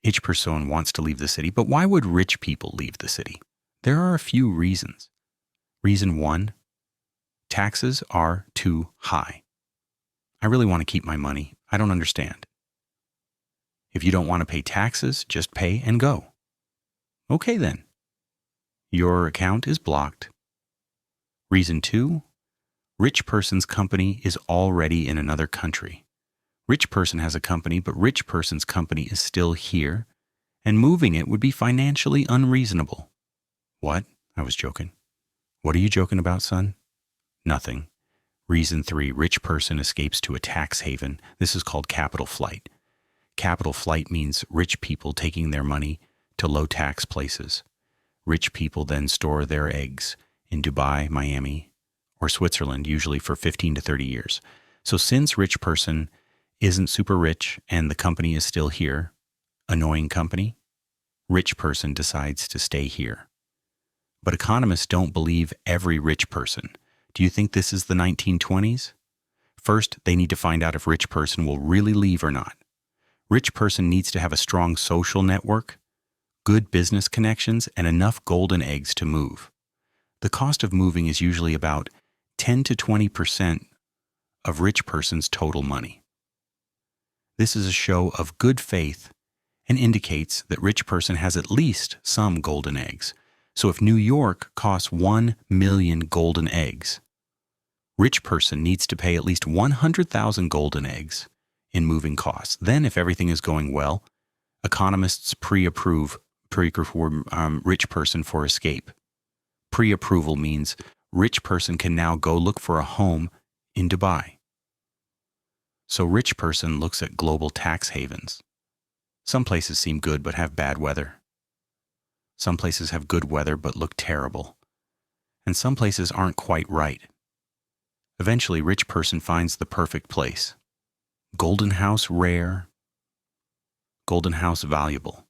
Each person wants to leave the city, but why would rich people leave the city? There are a few reasons. Reason 1, taxes are too high. I really want to keep my money. I don't understand. If you don't want to pay taxes, just pay and go. Okay then. Your account is blocked. Reason 2, rich person's company is already in another country. Rich person has a company, but rich person's company is still here, and moving it would be financially unreasonable. What? I was joking. What are you joking about, son? Nothing. Reason 3, rich person escapes to a tax haven. This is called capital flight. Capital flight means rich people taking their money to low tax places. Rich people then store their eggs in Dubai, Miami, or Switzerland, usually for 15 to 30 years. So since rich person isn't super rich and the company is still here, annoying company, rich person decides to stay here. But economists don't believe every rich person. Do you think this is the 1920s? First, they need to find out if rich person will really leave or not. Rich person needs to have a strong social network, good business connections, and enough golden eggs to move. The cost of moving is usually about 10 to 20% of rich person's total money. This is a show of good faith and indicates that rich person has at least some golden eggs. So if New York costs 1 million golden eggs, rich person needs to pay at least 100,000 golden eggs in moving costs. Then if everything is going well, economists pre-approve rich person for escape. Pre-approval means rich person can now go look for a home in Dubai. So rich person looks at global tax havens. Some places seem good but have bad weather. Some places have good weather but look terrible. And some places aren't quite right. Eventually, rich person finds the perfect place. Golden house rare. Golden house valuable.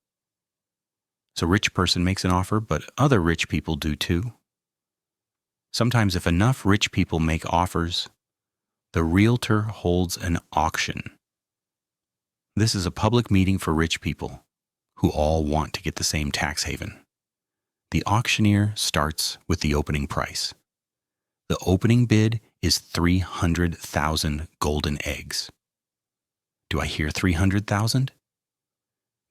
So rich person makes an offer, but other rich people do too. Sometimes if enough rich people make offers, the realtor holds an auction. This is a public meeting for rich people who all want to get the same tax haven. The auctioneer starts with the opening price. The opening bid is 300,000 golden eggs. Do I hear 300,000?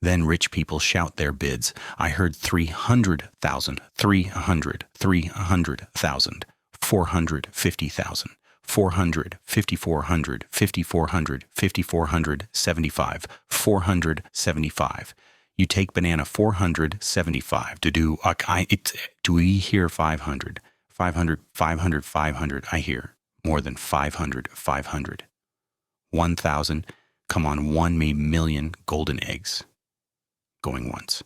Then rich people shout their bids. I heard 300,000, 300,000, 450,000. 400, 5,400, 5,400, 5,475, 475. You take banana 475 to do, do we hear 500? 500, 500, 500. I hear more than 500, 500. 1,000, come on, 1 million golden eggs. Going once.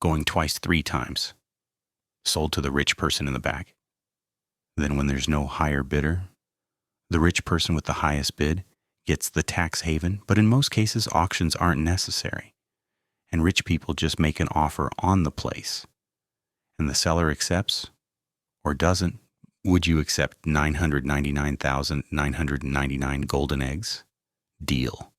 Going twice, 3 times. Sold to the rich person in the back. Then when there's no higher bidder, the rich person with the highest bid gets the tax haven, but in most cases auctions aren't necessary, and rich people just make an offer on the place, and the seller accepts or doesn't. Would you accept 999,999 golden eggs? Deal.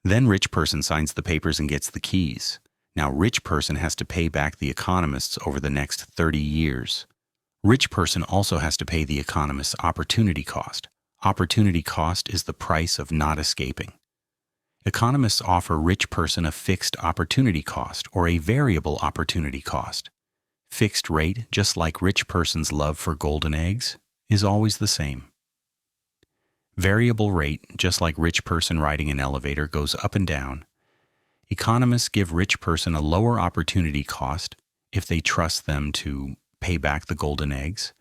Then rich person signs the papers and gets the keys. Now rich person has to pay back the economists over the next 30 years. Rich person also has to pay the economist's opportunity cost. Opportunity cost is the price of not escaping. Economists offer rich person a fixed opportunity cost or a variable opportunity cost. Fixed rate, just like rich person's love for golden eggs, is always the same. Variable rate, just like rich person riding an elevator, goes up and down. Economists give rich person a lower opportunity cost if they trust them to pay back the golden eggs,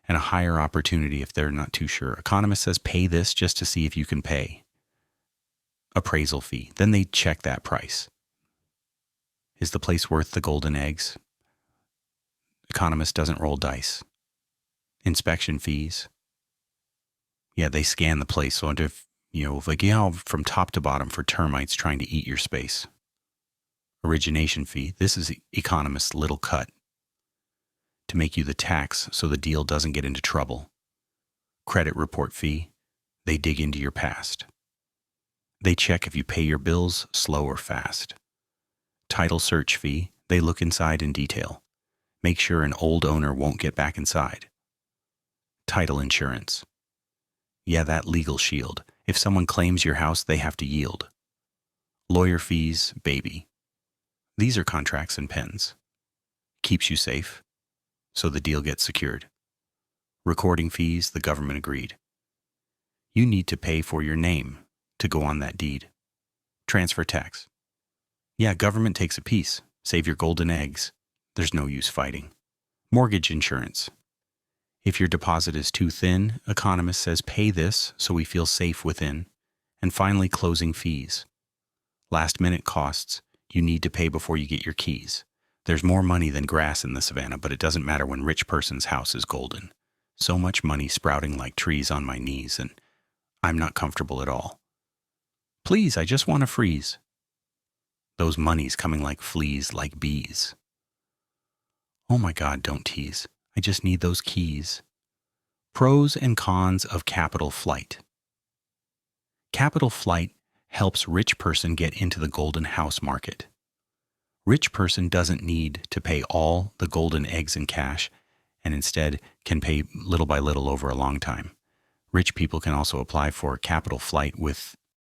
and a higher opportunity if they're not too sure. Economist says pay this just to see if you can pay. Appraisal fee. Then they check that price. Is the place worth the golden eggs? Economist doesn't roll dice. Inspection fees. Yeah, they scan the place. So if, from top to bottom for termites trying to eat your space. Origination fee. This is economist's little cut to make you the tax so the deal doesn't get into trouble. Credit report fee. They dig into your past. They check if you pay your bills slow or fast. Title search fee, they look inside in detail. Make sure an old owner won't get back inside. Title insurance. Yeah, that legal shield. If someone claims your house, they have to yield. Lawyer fees, baby. These are contracts and pens. Keeps you safe, so the deal gets secured. Recording fees, the government agreed. You need to pay for your name to go on that deed. Transfer tax. Yeah, government takes a piece. Save your golden eggs. There's no use fighting. Mortgage insurance. If your deposit is too thin, economist says pay this so we feel safe within. And finally, closing fees. Last minute costs you need to pay before you get your keys. There's more money than grass in the Savannah, but it doesn't matter when rich person's house is golden. So much money sprouting like trees on my knees, and I'm not comfortable at all. Please, I just want to freeze. Those monies coming like fleas, like bees. Oh my God, don't tease. I just need those keys. Pros and cons of capital flight. Capital flight helps rich person get into the golden house market. Rich person doesn't need to pay all the golden eggs in cash and instead can pay little by little over a long time. Rich people can also apply for capital flight with